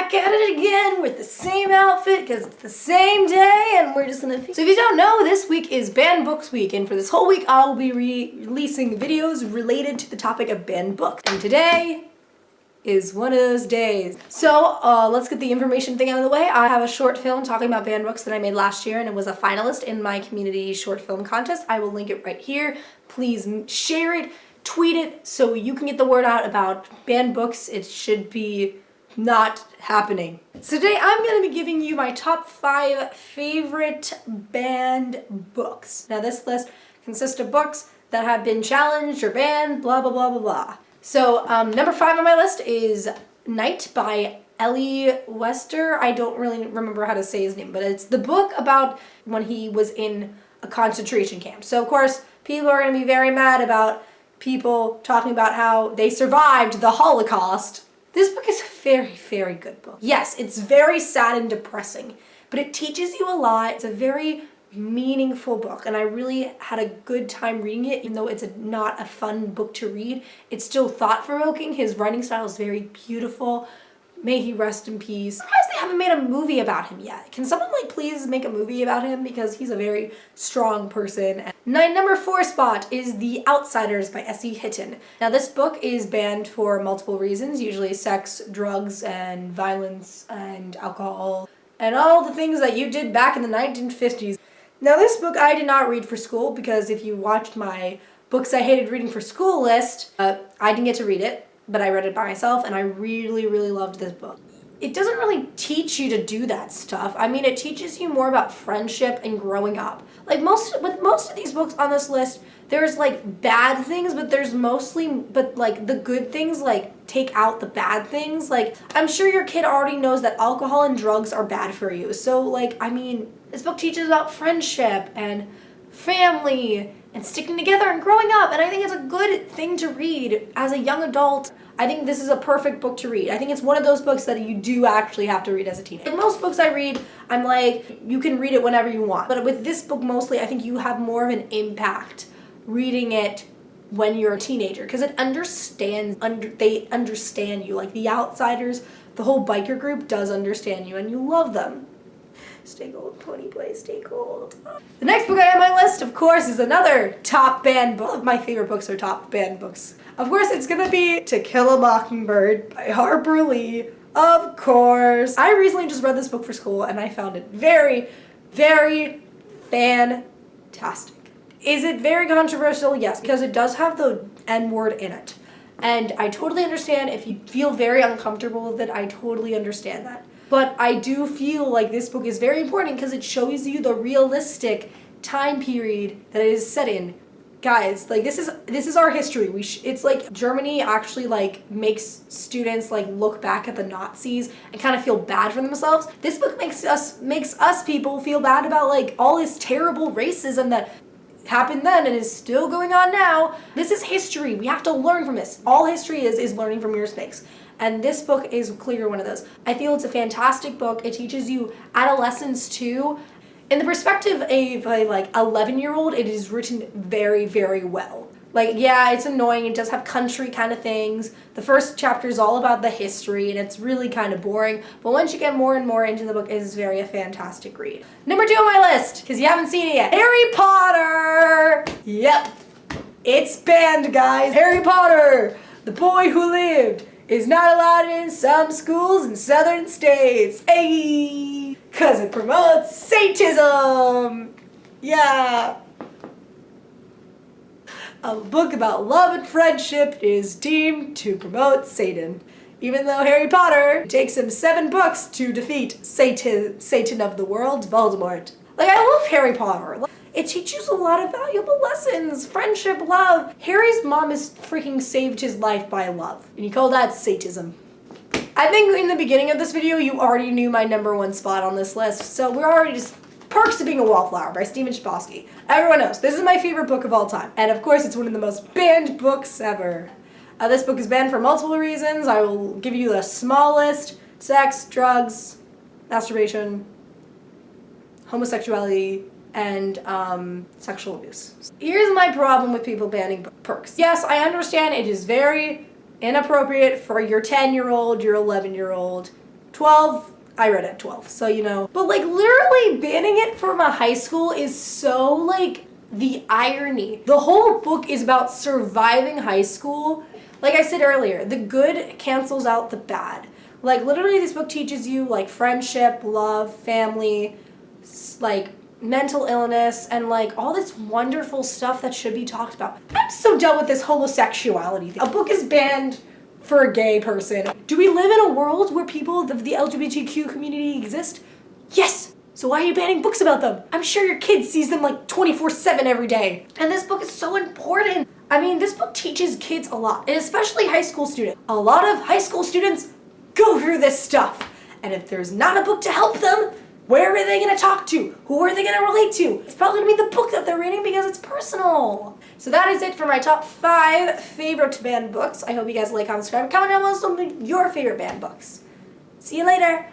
back at it again with the same outfit because it's the same day and we're just gonna... So if you don't know, this week is banned books week, and for this whole week I will be releasing videos related to the topic of banned books. And today is one of those days. So let's get the information thing out of the way. I have a short film talking about banned books that I made last year, and it was a finalist in my community short film contest. I will link it right here. Please share it, tweet it, so you can get the word out about banned books. It should be not happening. So today I'm going to be giving you my top 5 favorite banned books. Now this list consists of books that have been challenged or banned, blah blah blah blah blah. So number 5 on my list is Night by Ellie Wester. I don't really remember how to say his name, but it's the book about when he was in a concentration camp. So of course people are going to be very mad about people talking about how they survived the Holocaust. This book is a very, very good book. Yes, it's very sad and depressing, but it teaches you a lot. It's a very meaningful book, and I really had a good time reading it. Even though it's not a fun book to read, it's still thought-provoking. His writing style is very beautiful. May he rest in peace. I'm surprised they haven't made a movie about him yet. Can someone please make a movie about him, because he's a very strong person. My number 4 spot is The Outsiders by S.E. Hinton. Now this book is banned for multiple reasons, usually sex, drugs, and violence, and alcohol, and all the things that you did back in the 1950s. Now this book I did not read for school, because if you watched my books I hated reading for school list, I didn't get to read it. But I read it by myself, and I really, really loved this book. It doesn't really teach you to do that stuff. I mean, it teaches you more about friendship and growing up. With most of these books on this list, there's bad things, but there's the good things take out the bad things. I'm sure your kid already knows that alcohol and drugs are bad for you. So I mean, this book teaches about friendship and family and sticking together and growing up, and I think it's a good thing to read as a young adult. I think this is a perfect book to read. I think it's one of those books that you do actually have to read as a teenager. Most books I read, I'm you can read it whenever you want. But with this book mostly, I think you have more of an impact reading it when you're a teenager, because it they understand you. The Outsiders, the whole biker group does understand you, and you love them. Stay gold, pony play, stay gold. The next book I have on my list, of course, is another top banned book. All of my favorite books are top banned books. Of course, it's gonna be To Kill a Mockingbird by Harper Lee. Of course. I recently just read this book for school, and I found it very, very fantastic. Is it very controversial? Yes, because it does have the N-word in it. And I totally understand if you feel very uncomfortable with it. I totally understand that. But I do feel like this book is very important because it shows you the realistic time period that it is set in. Guys, this is our history. It's Germany actually makes students look back at the Nazis and kind of feel bad for themselves. This book makes us people feel bad about all this terrible racism that happened then and is still going on now. This is history. We have to learn from this. All history is learning from your mistakes. And this book is clearly one of those. I feel it's a fantastic book. It teaches you adolescence too. In the perspective of a 11-year-old, it is written very, very well. Yeah, it's annoying. It does have country kind of things. The first chapter is all about the history, and it's really kind of boring. But once you get more and more into the book, it is a fantastic read. Number 2 on my list, because you haven't seen it yet, Harry Potter! Yep, it's banned, guys. Harry Potter, the boy who lived, is not allowed in some schools in southern states. Ayy! Cause it promotes Satanism! Yeah! A book about love and friendship is deemed to promote Satan. Even though Harry Potter takes him 7 books to defeat Satan of the world, Voldemort. I love Harry Potter. It teaches a lot of valuable lessons. Friendship, love. Harry's mom has freaking saved his life by love. And you call that Satanism. I think in the beginning of this video, you already knew my number 1 spot on this list. So we're already just... Perks of Being a Wallflower by Stephen Chbosky. Everyone knows, this is my favorite book of all time. And of course, it's one of the most banned books ever. This book is banned for multiple reasons. I will give you the small list. Sex, drugs, masturbation, homosexuality, and sexual abuse. Here's my problem with people banning perks. Yes, I understand it is very inappropriate for your 10-year-old, your 11-year-old, 12, I read it at 12, so you know. But like literally banning it from a high school is so like the irony. The whole book is about surviving high school. Like I said earlier, the good cancels out the bad. Like literally this book teaches you like friendship, love, family, like mental illness, and like all this wonderful stuff that should be talked about. I'm so done with this homosexuality thing. A book is banned for a gay person. Do we live in a world where people of the LGBTQ community exist? Yes! So why are you banning books about them? I'm sure your kid sees them like 24/7 every day. And this book is so important. I mean, this book teaches kids a lot, and especially high school students. A lot of high school students go through this stuff. And if there's not a book to help them, where are they gonna talk to? Who are they gonna relate to? It's probably gonna be the book that they're reading because it's personal. So that is it for my top 5 favorite banned books. I hope you guys like, comment, subscribe, comment down below some of your favorite banned books. See you later.